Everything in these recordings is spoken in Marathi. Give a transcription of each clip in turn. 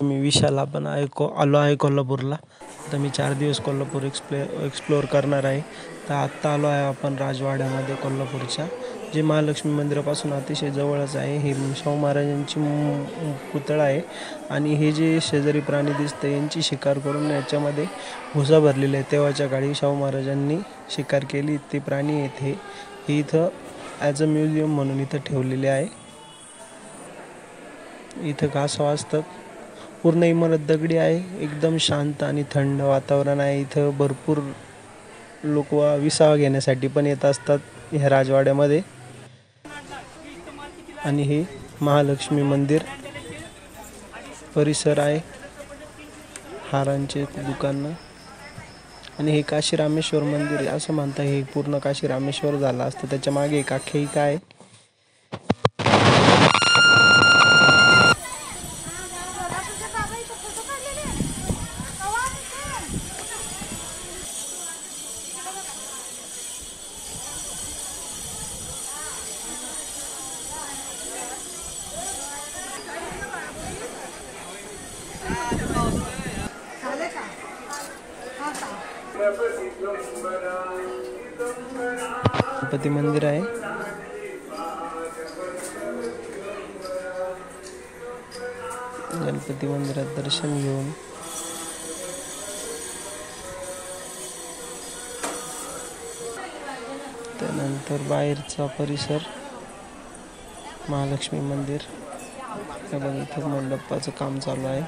मी विशाल, आपण आलो आहे कोल्हापूरला. आता मी 4 दिवस कोल्हापूर एक्सप्लोअर करणार आहे. तर आत्ता आलो आहे आपण राजवाड्यामध्ये कोल्हापूरच्या, जे महालक्ष्मी मंदिरापासून अतिशय जवळच आहे. हे शाहू महाराजांची पुतळा आहे आणि हे जे शेजारी प्राणी दिसतं यांची शिकार करून याच्यामध्ये भुसा भरलेला आहे. तेव्हाच्या काळी शाहू महाराजांनी शिकार केली ते प्राणी आहेत. हे इथं ॲज अ म्युझियम म्हणून इथं ठेवलेले आहे. इथं कासव असतात. पूर्ण इमारत दगडी आहे. एकदम शांत आणि थंड वातावरण आहे. इथं भरपूर लोक विसावा घेण्यासाठी पण येत असतात ह्या राजवाड्यामध्ये. आणि हे महालक्ष्मी मंदिर परिसर आहे, हारांचे दुकानं. आणि हे काशी रामेश्वर मंदिर आहे असं म्हणता. हे पूर्ण काशी रामेश्वर झालं असतं. त्याच्या मागे एक आख्यायिका आहे. गणपती मंदिर आहे. गणपती मंदिरात दर्शन घेऊन त्यानंतर बाहेरचा परिसर महालक्ष्मी मंदिर. हे बघा, इथं मंडपाचं काम चालू आहे.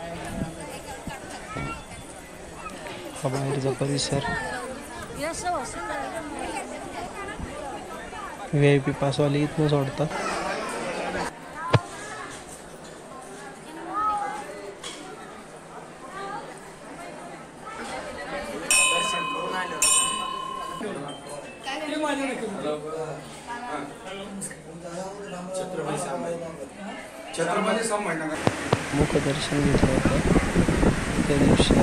हा बाहेरचा परिसर. VIP पासवाले इथनं सोडतात. मुखदर्शन घेतलं होतं त्या दिवशी.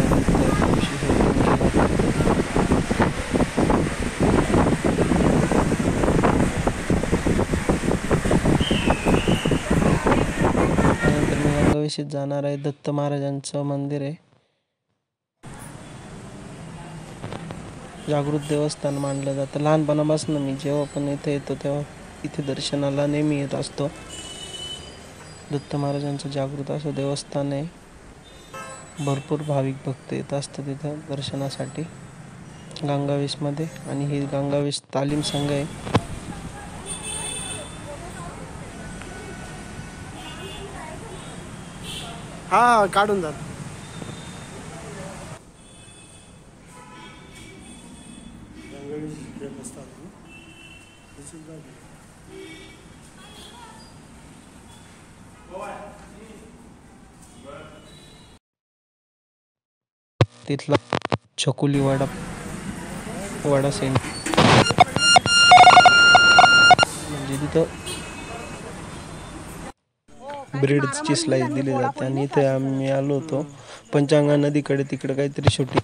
त्यानंतर मी गंगावेशीत जाणार आहे. दत्त महाराजांचं मंदिर आहे. जागृत देवस्थान मानलं जातं. लहानपणापासून मी जेव्हा पण इथे येतो तेव्हा इथे दर्शनाला नेहमी येत असतो. दत्त महाराजांचं जागृत असं देवस्थान आहे. भरपूर भाविक भक्त येत असतात तिथं दर्शनासाठी गंगावेशमध्ये. आणि ही गंगावेश तालीम संघ आहे. हा काढून जात. तिथला छकुली वडा सेंटर म्हणजे तिथं ब्रेडची स्लाइस दिली जाते. आणि इथे आम्ही आलो होतो पंचांगा नदीकडे. तिकडे काहीतरी शूटिंग.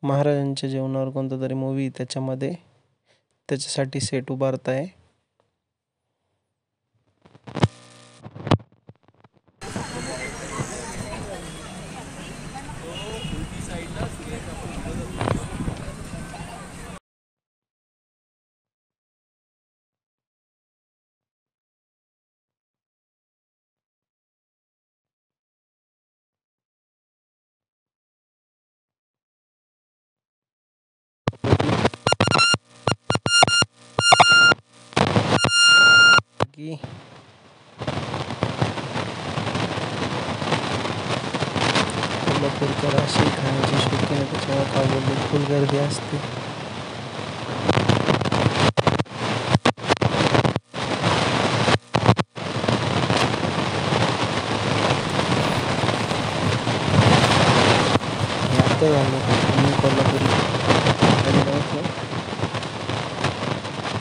महाराजांच्या जीवनावर कोणता तरी मूवी त्याच्यामध्ये, त्याच्यासाठी सेट उभारत आहे. कोल्हापूरकर अशी खाण्याची शौकीन आहे, त्याच्यामुळे खावलेली फुल गर्दी असते. आता झालं मी कोल्हापूर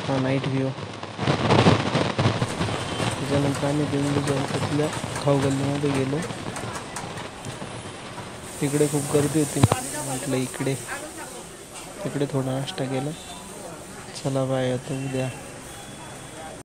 हा नाईट व्ह्यू. त्याच्यानंतर आम्ही दिंडू चौकातल्या खाऊ गल्लीमध्ये गेलो. तिकडे खूप गर्दी होती. म्हटलं तिकडे थोडा नाश्ता केला. चला बाय, आता उद्या.